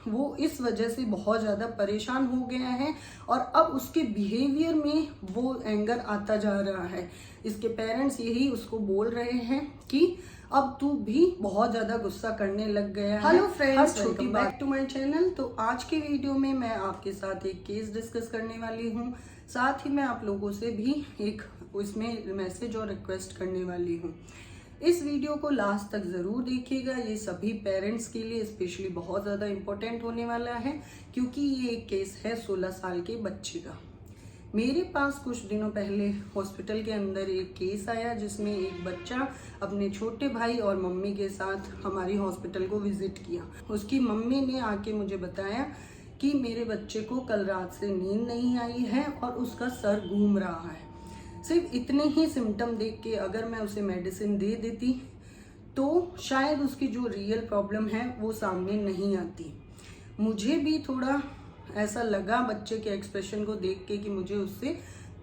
वो इस वजह से बहुत ज़्यादा परेशान हो गया है और अब उसके बिहेवियर में वो एंगर आता जा रहा है। इसके पेरेंट्स यही उसको बोल रहे हैं कि अब तू भी बहुत ज़्यादा गुस्सा करने लग गया है। हेलो फ्रेंड्स, छोटी बैक टू माय चैनल। तो आज के वीडियो में मैं आपके साथ एक केस डिस्कस करने वाली हूँ। साथ ही मैं आप लोगों से भी एक इसमें मैसेज और रिक्वेस्ट करने वाली हूँ। इस वीडियो को लास्ट तक ज़रूर देखिएगा। ये सभी पेरेंट्स के लिए स्पेशली बहुत ज़्यादा इम्पोर्टेंट होने वाला है, क्योंकि ये एक केस है 16 साल के बच्चे का। मेरे पास कुछ दिनों पहले हॉस्पिटल के अंदर एक केस आया जिसमें एक बच्चा अपने छोटे भाई और मम्मी के साथ हमारी हॉस्पिटल को विजिट किया। उसकी मम्मी ने आके मुझे बताया कि मेरे बच्चे को कल रात से नींद नहीं आई है और उसका सर घूम रहा है। सिर्फ इतने ही सिम्टम देख के अगर मैं उसे मेडिसिन दे देती तो शायद उसकी जो रियल प्रॉब्लम है वो सामने नहीं आती। मुझे भी थोड़ा ऐसा लगा बच्चे के एक्सप्रेशन को देख के कि मुझे उससे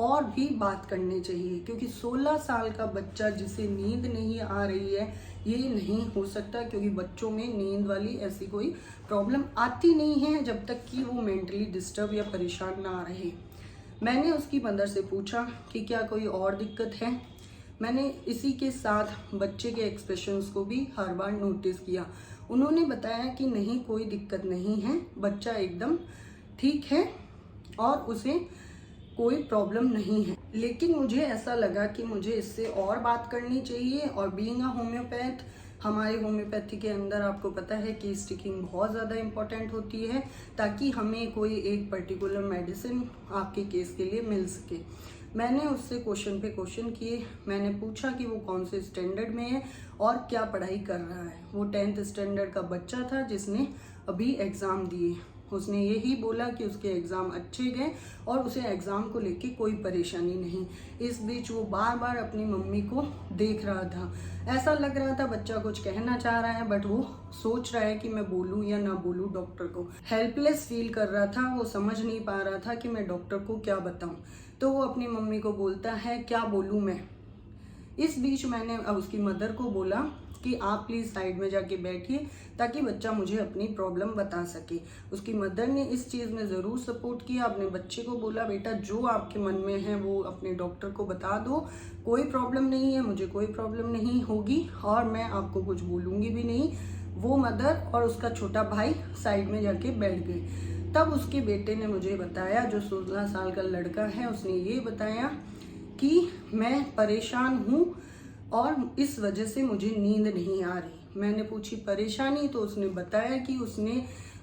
और भी बात करनी चाहिए, क्योंकि 16 साल का बच्चा जिसे नींद नहीं आ रही है ये नहीं हो सकता, क्योंकि बच्चों में नींद वाली ऐसी कोई प्रॉब्लम आती नहीं है जब तक कि वो मेंटली डिस्टर्ब या परेशान ना रहे। मैंने उसकी मदर से पूछा कि क्या कोई और दिक्कत है। मैंने इसी के साथ बच्चे के एक्सप्रेशंस को भी हर बार नोटिस किया। उन्होंने बताया कि नहीं, कोई दिक्कत नहीं है, बच्चा एकदम ठीक है और उसे कोई प्रॉब्लम नहीं है। लेकिन मुझे ऐसा लगा कि मुझे इससे और बात करनी चाहिए। और बीइंग अ होम्योपैथ, हमारे होम्योपैथी के अंदर आपको पता है कि स्टिकिंग बहुत ज़्यादा इम्पॉर्टेंट होती है, ताकि हमें कोई एक पर्टिकुलर मेडिसिन आपके केस के लिए मिल सके। मैंने उससे क्वेश्चन पे क्वेश्चन किए। मैंने पूछा कि वो कौन से स्टैंडर्ड में है और क्या पढ़ाई कर रहा है। वो 10th स्टैंडर्ड का बच्चा था जिसने अभी एग्ज़ाम दिए। उसने यही बोला कि उसके एग्ज़ाम अच्छे गए और उसे एग्ज़ाम को लेके कोई परेशानी नहीं। इस बीच वो बार बार अपनी मम्मी को देख रहा था। ऐसा लग रहा था बच्चा कुछ कहना चाह रहा है, बट वो सोच रहा है कि मैं बोलूँ या ना बोलूँ। डॉक्टर को हेल्पलेस फील कर रहा था। वो समझ नहीं पा रहा था कि मैं डॉक्टर को क्या बताऊँ। तो वो अपनी मम्मी को बोलता है, क्या बोलूँ मैं। इस बीच मैंने अब उसकी मदर को बोला कि आप प्लीज़ साइड में जाके बैठिए ताकि बच्चा मुझे अपनी प्रॉब्लम बता सके। उसकी मदर ने इस चीज़ में ज़रूर सपोर्ट किया। अपने बच्चे को बोला, बेटा जो आपके मन में है वो अपने डॉक्टर को बता दो, कोई प्रॉब्लम नहीं है, मुझे कोई प्रॉब्लम नहीं होगी और मैं आपको कुछ बोलूँगी भी नहीं। वो मदर और उसका छोटा भाई साइड में जाके बैठ गए। तब उसके बेटे ने मुझे बताया, जो 16 साल का लड़का है, उसने ये बताया कि मैं परेशान हूँ और इस वजह से मुझे नींद नहीं आ रही। मैंने पूछी परेशानी, तो उसने बताया कि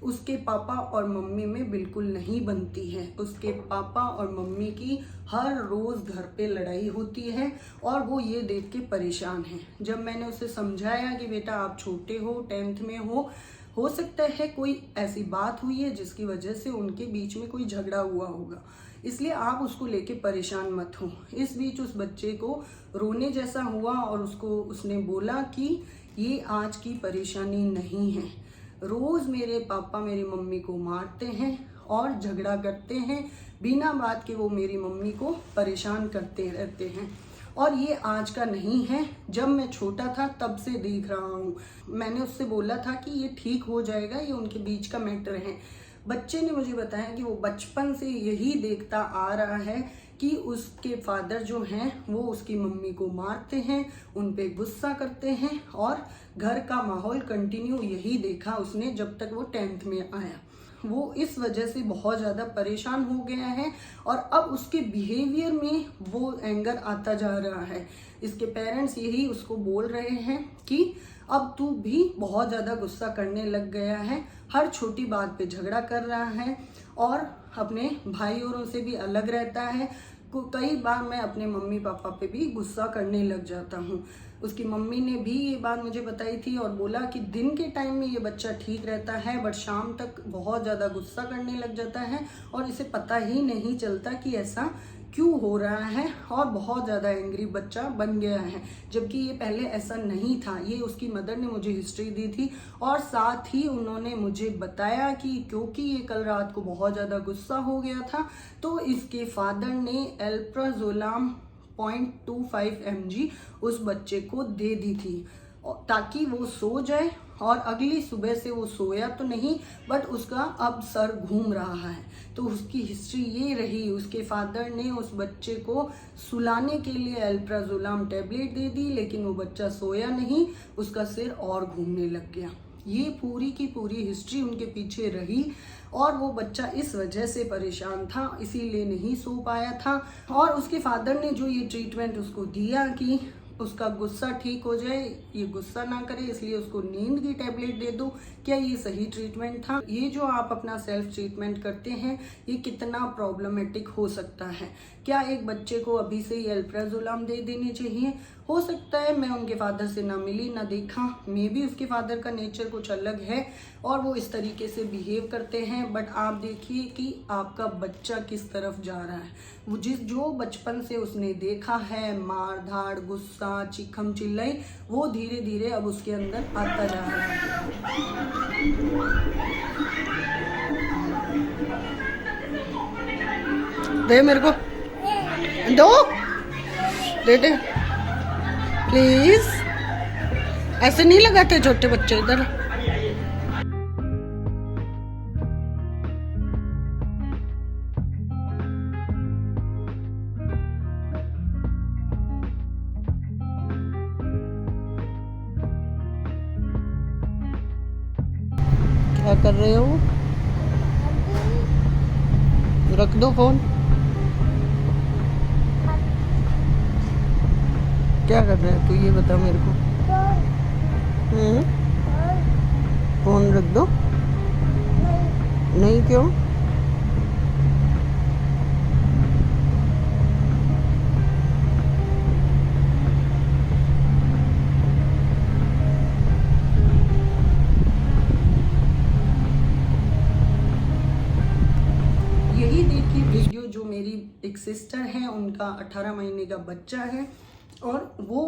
उसके पापा और मम्मी में बिल्कुल नहीं बनती है। उसके पापा और मम्मी की हर रोज़ घर पे लड़ाई होती है और वो ये देख के परेशान है। जब मैंने उसे समझाया कि बेटा आप छोटे हो, 10th में हो सकता है कोई ऐसी बात हुई है जिसकी वजह से उनके बीच में कोई झगड़ा हुआ होगा, इसलिए आप उसको लेके परेशान मत हो। इस बीच उस बच्चे को रोने जैसा हुआ और उसने बोला कि ये आज की परेशानी नहीं है। रोज़ मेरे पापा मेरी मम्मी को मारते हैं और झगड़ा करते हैं, बिना बात के वो मेरी मम्मी को परेशान करते रहते हैं और ये आज का नहीं है, जब मैं छोटा था तब से देख रहा हूँ। मैंने उससे बोला था कि ये ठीक हो जाएगा, ये उनके बीच का मैटर है। बच्चे ने मुझे बताया कि वो बचपन से यही देखता आ रहा है कि उसके फादर जो हैं वो उसकी मम्मी को मारते हैं, उन पे गुस्सा करते हैं और घर का माहौल कंटिन्यू यही देखा उसने जब तक वो 10th में आया। वो इस वजह से बहुत ज़्यादा परेशान हो गया है और अब उसके बिहेवियर में वो एंगर आता जा रहा है। इसके पेरेंट्स यही उसको बोल रहे हैं कि अब तू भी बहुत ज़्यादा गुस्सा करने लग गया है, हर छोटी बात पे झगड़ा कर रहा है और अपने भाई औरों से भी अलग रहता है। कई बार मैं अपने मम्मी पापा पे भी गुस्सा करने लग जाता हूँ। उसकी मम्मी ने भी ये बात मुझे बताई थी और बोला कि दिन के टाइम में ये बच्चा ठीक रहता है, बट शाम तक बहुत ज़्यादा गुस्सा करने लग जाता है और इसे पता ही नहीं चलता कि ऐसा क्यों हो रहा है और बहुत ज़्यादा एंग्री बच्चा बन गया है, जबकि ये पहले ऐसा नहीं था। ये उसकी मदर ने मुझे हिस्ट्री दी थी और साथ ही उन्होंने मुझे बताया कि क्योंकि ये कल रात को बहुत ज़्यादा गुस्सा हो गया था तो इसके फादर ने एल्प्राजोलाम 0.25 mg उस बच्चे को दे दी थी ताकि वो सो जाए और अगली सुबह से वो सोया तो नहीं, बट उसका अब सर घूम रहा है। तो उसकी हिस्ट्री ये रही, उसके फादर ने उस बच्चे को सुलाने के लिए अल्प्राजोलम टैबलेट दे दी, लेकिन वो बच्चा सोया नहीं, उसका सिर और घूमने लग गया। ये पूरी की पूरी हिस्ट्री उनके पीछे रही और वो बच्चा इस वजह से परेशान था, इसीलिए नहीं सो पाया था। और उसके फादर ने जो ये ट्रीटमेंट उसको दिया कि उसका गुस्सा ठीक हो जाए, ये गुस्सा ना करे, इसलिए उसको नींद की टैबलेट दे दो। क्या ये सही ट्रीटमेंट था? ये जो आप अपना सेल्फ ट्रीटमेंट करते हैं, ये कितना प्रॉब्लमेटिक हो सकता है? क्या एक बच्चे को अभी से ही अल्प्राजोलम दे देनी चाहिए? हो सकता है, मैं उनके फादर से ना मिली ना देखा, मे बी उसके फादर का नेचर कुछ अलग है और वो इस तरीके से बिहेव करते हैं, बट आप देखिए कि आपका बच्चा किस तरफ जा रहा है। वो जो बचपन से उसने देखा है, मार धाड़, गुस्सा, चिखम चिल्लाई, वो धीरे धीरे अब उसके अंदर आता जा रहा है। दे मेरे को, दो, दे प्लीज। ऐसे नहीं लगाते छोटे बच्चे इधर। क्या कर रहे हो? रख दो फोन। क्या कर रहे है तू, ये बता मेरे को। फोन रख दो। नहीं क्यों? यही देखिए वीडियो, जो मेरी एक सिस्टर है, उनका 18 महीने का बच्चा है और वो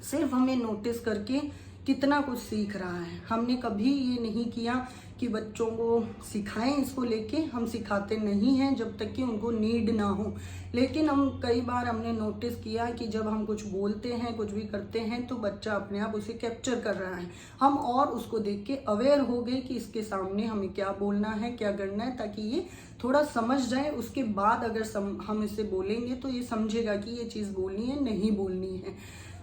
सिर्फ हमें नोटिस करके कितना कुछ सीख रहा है। हमने कभी ये नहीं किया कि बच्चों को सिखाएं इसको लेके, हम सिखाते नहीं हैं जब तक कि उनको नीड ना हो। लेकिन कई बार हमने नोटिस किया कि जब हम कुछ बोलते हैं, कुछ भी करते हैं, तो बच्चा अपने आप उसे कैप्चर कर रहा है। हम और उसको देख के अवेयर हो गए कि इसके सामने हमें क्या बोलना है, क्या करना है, ताकि ये थोड़ा समझ जाए। उसके बाद अगर हम इसे बोलेंगे तो ये समझेगा कि ये चीज़ बोलनी है, नहीं बोलनी है।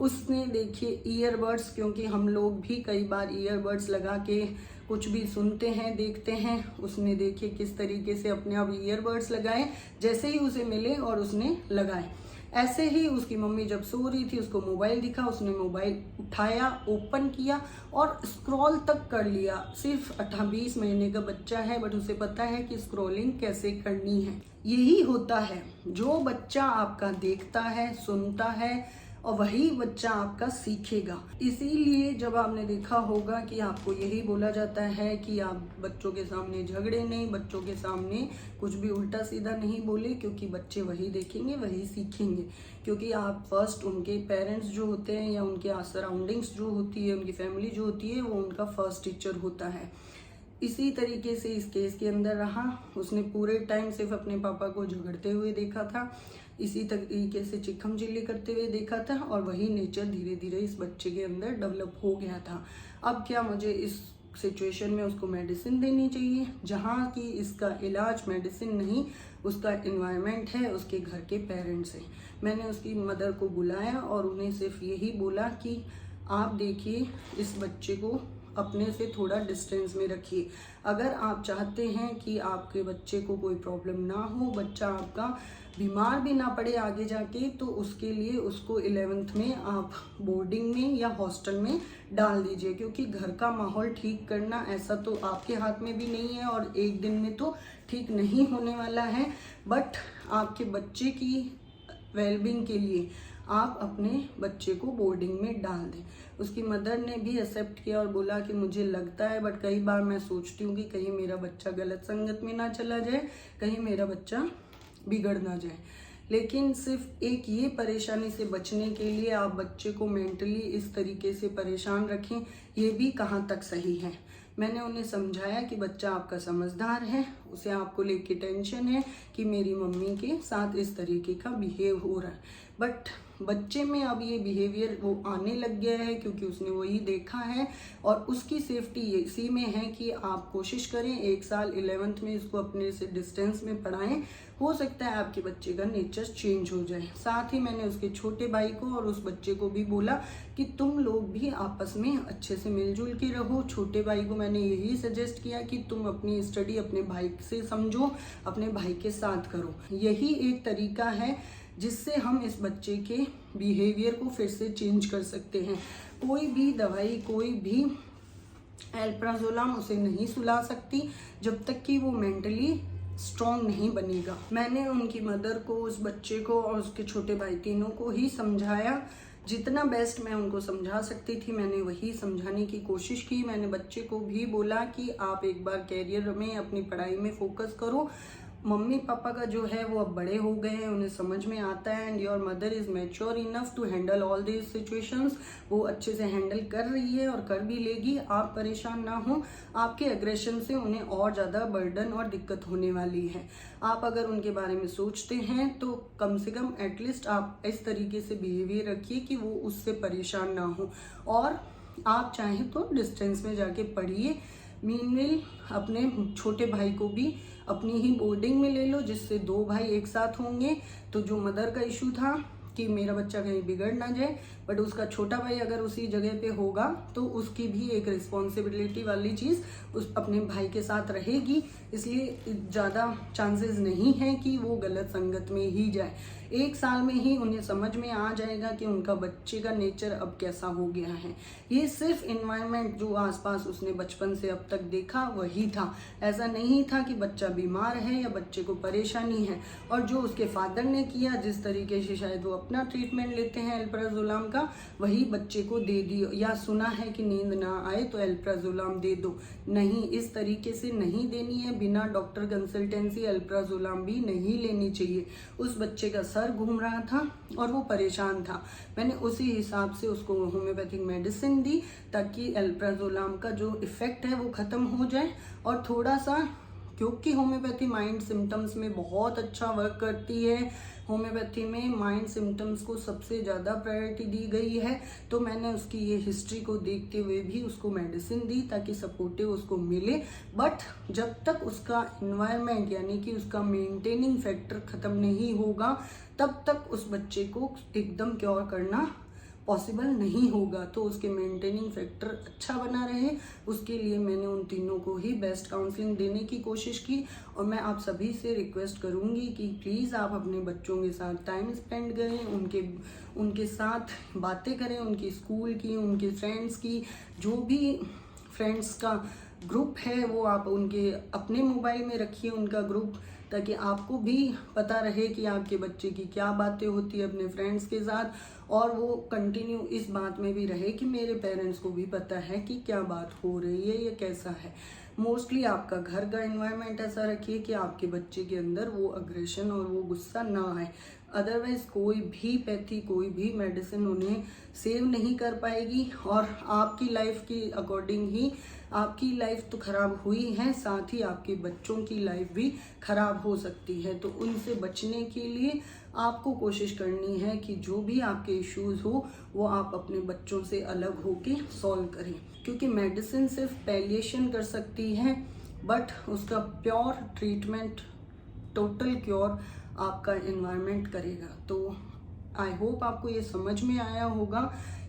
उसने देखिए ईयरबड्स, क्योंकि हम लोग भी कई बार ईयरबड्स लगा के कुछ भी सुनते हैं, देखते हैं, उसने देखिए किस तरीके से अपने आप ईयरबड्स लगाए, जैसे ही उसे मिले और उसने लगाए। ऐसे ही उसकी मम्मी जब सो रही थी, उसको मोबाइल दिखा, उसने मोबाइल उठाया, ओपन किया और स्क्रॉल तक कर लिया। सिर्फ 20 महीने का बच्चा है, बट उसे पता है कि स्क्रॉलिंग कैसे करनी है। यही होता है, जो बच्चा आपका देखता है, सुनता है, और वही बच्चा आपका सीखेगा। इसीलिए जब आपने देखा होगा कि आपको यही बोला जाता है कि आप बच्चों के सामने झगड़े नहीं, बच्चों के सामने कुछ भी उल्टा सीधा नहीं बोले, क्योंकि बच्चे वही देखेंगे, वही सीखेंगे। क्योंकि आप फर्स्ट, उनके पेरेंट्स जो होते हैं या उनके सराउंडिंग्स जो होती है, उनकी फैमिली जो होती है, वो उनका फर्स्ट टीचर होता है। इसी तरीके से इस केस के अंदर रहा। उसने पूरे टाइम सिर्फ अपने पापा को झगड़ते हुए देखा था, इसी तरीके से चिखम चिल्ली करते हुए देखा था, और वही नेचर धीरे धीरे इस बच्चे के अंदर डेवलप हो गया था। अब क्या मुझे इस सिचुएशन में उसको मेडिसिन देनी चाहिए, जहाँ की इसका इलाज मेडिसिन नहीं, उसका एनवायरनमेंट है, उसके घर के पेरेंट्स हैं। मैंने उसकी मदर को बुलाया और उन्हें सिर्फ यही बोला कि आप देखिए, इस बच्चे को अपने से थोड़ा डिस्टेंस में रखिए। अगर आप चाहते हैं कि आपके बच्चे को कोई प्रॉब्लम ना हो, बच्चा आपका बीमार भी ना पड़े आगे जाके, तो उसके लिए उसको 11th में आप बोर्डिंग में या हॉस्टल में डाल दीजिए। क्योंकि घर का माहौल ठीक करना ऐसा तो आपके हाथ में भी नहीं है और एक दिन में तो ठीक नहीं होने वाला है, बट आपके बच्चे की वेलबींग के लिए आप अपने बच्चे को बोर्डिंग में डाल दें। उसकी मदर ने भी एक्सेप्ट किया और बोला कि मुझे लगता है, बट कई बार मैं सोचती हूँ कि कहीं मेरा बच्चा गलत संगत में ना चला जाए, कहीं मेरा बच्चा बिगड़ ना जाए। लेकिन सिर्फ एक ये परेशानी से बचने के लिए आप बच्चे को मेंटली इस तरीके से परेशान रखें, ये भी कहाँ तक सही है। मैंने उन्हें समझाया कि बच्चा आपका समझदार है, उसे आपको लेके टेंशन है कि मेरी मम्मी के साथ इस तरीके का बिहेव हो रहा है। बट बच्चे में अब ये बिहेवियर वो आने लग गया है क्योंकि उसने वही देखा है। और उसकी सेफ्टी इसी में है कि आप कोशिश करें 1 साल 11th में इसको अपने से डिस्टेंस में पढ़ाएं। हो सकता है आपके बच्चे का नेचर चेंज हो जाए। साथ ही मैंने उसके छोटे भाई को और उस बच्चे को भी बोला कि तुम लोग भी आपस में अच्छे से मिलजुल के रहो। छोटे भाई को मैंने यही सजेस्ट किया कि तुम अपनी स्टडी अपने भाई से समझो, अपने भाई के साथ करो। यही एक तरीका है जिससे हम इस बच्चे के बिहेवियर को फिर से चेंज कर सकते हैं। कोई भी दवाई, कोई भी अल्प्राजोलम उसे नहीं सुला सकती जब तक कि वो मेंटली स्ट्रॉन्ग नहीं बनेगा। मैंने उनकी मदर को, उस बच्चे को और उसके छोटे भाई तीनों को ही समझाया। जितना बेस्ट मैं उनको समझा सकती थी मैंने वही समझाने की कोशिश की। मैंने बच्चे को भी बोला कि आप एक बार कैरियर में, अपनी पढ़ाई में फोकस करो। मम्मी पापा का जो है वो अब बड़े हो गए हैं, उन्हें समझ में आता है। And your mother is mature enough to handle all these situations. वो अच्छे से हैंडल कर रही है और कर भी लेगी। आप परेशान ना हो, आपके एग्रेशन से उन्हें और ज़्यादा बर्डन और दिक्कत होने वाली है। आप अगर उनके बारे में सोचते हैं तो कम से कम एटलीस्ट आप इस तरीके से बिहेवियर रखिए कि वो उससे परेशान ना हो। और आप चाहें तो डिस्टेंस में जाके पढ़िए। मीनवेल अपने छोटे भाई को भी अपनी ही बोर्डिंग में ले लो, जिससे 2 भाई एक साथ होंगे। तो जो मदर का इशू था कि मेरा बच्चा कहीं बिगड़ ना जाए, बट उसका छोटा भाई अगर उसी जगह पे होगा तो उसकी भी एक रिस्पॉन्सिबिलिटी वाली चीज़ उस अपने भाई के साथ रहेगी। इसलिए ज़्यादा चांसेस नहीं है कि वो गलत संगत में ही जाए। 1 साल में ही उन्हें समझ में आ जाएगा कि उनका बच्चे का नेचर अब कैसा हो गया है। ये सिर्फ इन्वायरमेंट जो आसपास उसने बचपन से अब तक देखा वही था। ऐसा नहीं था कि बच्चा बीमार है या बच्चे को परेशानी है। और जो उसके फादर ने किया, जिस तरीके से शायद वो अपना ट्रीटमेंट लेते हैं अल्प्राजोलम का, वही बच्चे को दे दियो। या सुना है कि नींद ना आए तो अल्प्राजोलम दे दो, नहीं, इस तरीके से नहीं देनी है। बिना डॉक्टर कंसल्टेंसी अल्प्राजोलम भी नहीं लेनी चाहिए। उस बच्चे का सर घूम रहा था और वो परेशान था। मैंने उसी हिसाब से उसको होम्योपैथिक मेडिसिन दी ताकि अल्प्राजोलम का जो इफेक्ट है वो खत्म हो जाए। और थोड़ा सा, क्योंकि होम्योपैथी माइंड सिम्टम्स में बहुत अच्छा वर्क करती है, होम्योपैथी में माइंड सिम्टम्स को सबसे ज़्यादा प्रायोरिटी दी गई है, तो मैंने उसकी ये हिस्ट्री को देखते हुए भी उसको मेडिसिन दी ताकि सपोर्टिव उसको मिले। बट जब तक उसका इन्वायरमेंट यानी कि उसका मेंटेनिंग फैक्टर ख़त्म नहीं होगा तब तक उस बच्चे को एकदम क्योर करना पॉसिबल नहीं होगा। तो उसके मेंटेनिंग फैक्टर अच्छा बना रहे, उसके लिए मैंने उन तीनों को ही बेस्ट काउंसलिंग देने की कोशिश की। और मैं आप सभी से रिक्वेस्ट करूंगी कि प्लीज़ आप अपने बच्चों के साथ टाइम स्पेंड करें, उनके साथ बातें करें, उनकी स्कूल की, उनके फ्रेंड्स की, जो भी फ्रेंड्स का ग्रुप है वो आप उनके अपने मोबाइल में रखिए उनका ग्रुप, ताकि आपको भी पता रहे कि आपके बच्चे की क्या बातें होती है अपने फ्रेंड्स के साथ। और वो कंटिन्यू इस बात में भी रहे कि मेरे पेरेंट्स को भी पता है कि क्या बात हो रही है, ये कैसा है। मोस्टली आपका घर का एनवायरनमेंट ऐसा रखिए कि आपके बच्चे के अंदर वो अग्रेशन और वो गुस्सा ना आए। अदरवाइज कोई भी पैथी, कोई भी मेडिसिन उन्हें सेव नहीं कर पाएगी। और आपकी लाइफ की अकॉर्डिंग ही आपकी लाइफ तो खराब हुई है, साथ ही आपके बच्चों की लाइफ भी खराब हो सकती है। तो उनसे बचने के लिए आपको कोशिश करनी है कि जो भी आपके इश्यूज हो वो आप अपने बच्चों से अलग होके सॉल्व करें, क्योंकि मेडिसिन सिर्फ पैलिएशन कर सकती है, बट उसका प्योर ट्रीटमेंट, टोटल क्योर आपका एनवायरनमेंट करेगा। तो आई होप आपको ये समझ में आया होगा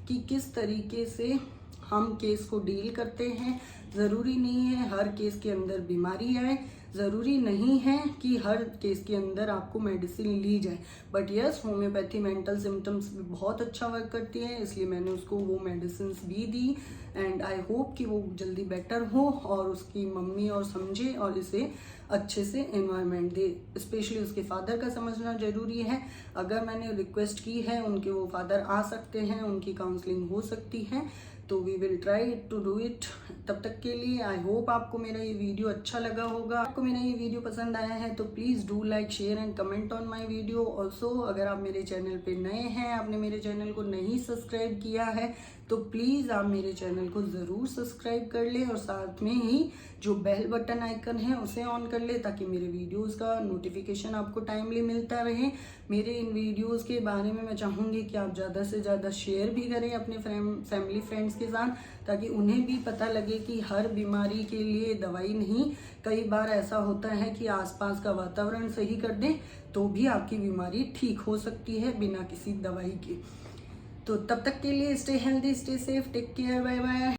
कि किस तरीके से हम केस को डील करते हैं। ज़रूरी नहीं है हर केस के अंदर बीमारी आए, ज़रूरी नहीं है कि हर केस के अंदर आपको मेडिसिन ली जाए, but yes homeopathy mental symptoms भी बहुत अच्छा वर्क करती है, इसलिए मैंने उसको वो मेडिसिन भी दी। एंड आई होप कि वो जल्दी बेटर हो और उसकी मम्मी और समझे और इसे अच्छे से एनवायरनमेंट दे। स्पेशली उसके फादर का समझना ज़रूरी है। अगर मैंने रिक्वेस्ट की है उनके, वो फादर आ सकते हैं, उनकी काउंसलिंग हो सकती है, तो we will try to do it. तब तक के लिए आई होप आपको मेरा ये वीडियो अच्छा लगा होगा। आपको मेरा ये वीडियो पसंद आया है तो please do like, share and comment on my video. Also अगर आप मेरे चैनल पे नए हैं, आपने मेरे चैनल को नहीं सब्सक्राइब किया है, तो प्लीज़ आप मेरे चैनल को ज़रूर सब्सक्राइब कर लें और साथ में ही जो बेल बटन आइकन है उसे ऑन कर ले, ताकि मेरे वीडियोस का नोटिफिकेशन आपको टाइमली मिलता रहे। मेरे इन वीडियोस के बारे में मैं चाहूँगी कि आप ज़्यादा से ज़्यादा शेयर भी करें अपने फैमिली फ्रेंड्स के साथ, ताकि उन्हें भी पता लगे कि हर बीमारी के लिए दवाई नहीं, कई बार ऐसा होता है कि आसपास का वातावरण सही कर दें तो भी आपकी बीमारी ठीक हो सकती है बिना किसी दवाई के। तो तब तक के लिए stay healthy, stay safe, take care, bye bye.